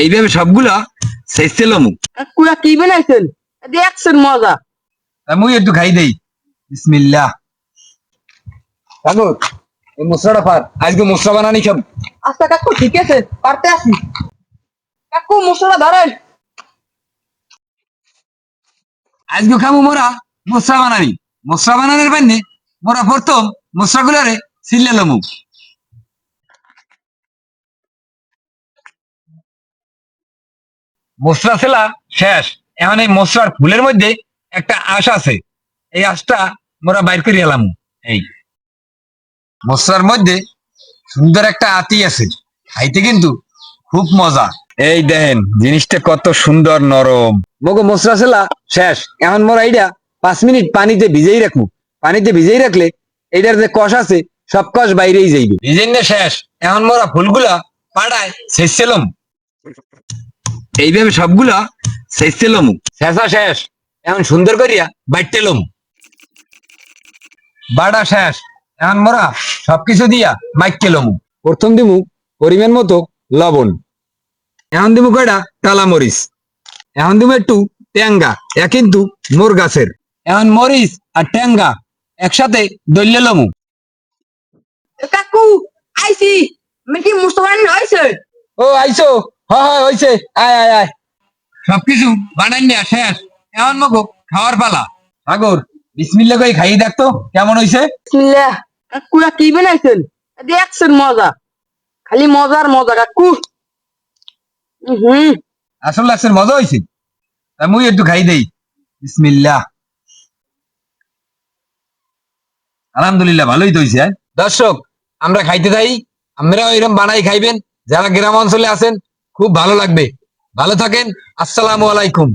এইভাবে সবগুলা শেষছিলাম। কাকুরা কি বানাইছেন? দেখছেন মজা। মুই একটু খাই দেই। বিসমিল্লাহ। কাকু এই মশলাটা পার, আজকে মশলা বানানি সব। আচ্ছা কাকু ঠিক আছে, পারতে আসি। কাকু মশলা ধরেন। আজকে খামু মোরা মশলা বানানি। মশলা বানানোর পান্নে মোরা প্রথম মশলাগুলারে ছিলে লমু। মশলা ছেলা শেষ। এখন এই মশলার ফুলের মধ্যে একটা আঁশ আছে, এই আঁশটা মোরা বাইর করে এলাম। এই মশলার মধ্যে সুন্দর একটা আতি আছে, খাইতে কিন্তু খুব মজা। এই দেখেন জিনিসটা কত সুন্দর নরম। মগো মশলা ছেলা শেষ। এখন মোরা এইটা 5 মিনিট পানিতে ভিজেই রাখবো। পানিতে ভিজেই রাখলে এইটার যে কষ আছে সব কষ বাইরেই যাইবে। ভিজেন না শেষ। এখন মোরা ফুলগুলা পাড়ায় ছেঁচছিলাম। এইভাবে সবগুলা ছেঁচছিলাম। শেষা শেষ। এখন সুন্দর করিয়া বাইটেলাম। বাড়া শেষ। এখন মোরা সবকিছু দিয়া বাইক কেলম। প্রথম দিমু পরিমাণ মতো লবণ। এখন দিমু কয়টা টালা মরিচ। এখন দিমু একটু ট্যাঙ্গা, এ কিন্তু মোর গাছের। এখন মরিচ আর ট্যাঙ্গা একসাথে দলিয়ে লমু। কাকু আইছি। আমি কি মশলা বানানো হয়েছে? ও আইসো, হইছে, আয় আয় আয়। সবকিছু বানাই না শেষ। এখন মগো খাওয়ার পালা। সাগর বিসমিল্লাহ কই খাইয়ে দেখতো কেমন হইছে। বিসমিল্লাহ। কাকুরা কি বানাইছেন? দেখছেন মজা। খালি মজার মজা কাকু। হুম। আসল লাগছে, মজা হইছে। মুই একটু খাই দেই। বিসমিল্লাহ। আলহামদুলিল্লাহ ভালোই তো হইছে। দর্শক আমরা খাইতে যাই, আপনারাও এরকম বানাই খাইবেন। যারা গ্রাম অঞ্চলে আছেন খুব ভালো লাগবে। ভালো থাকেন। আসসালামু আলাইকুম।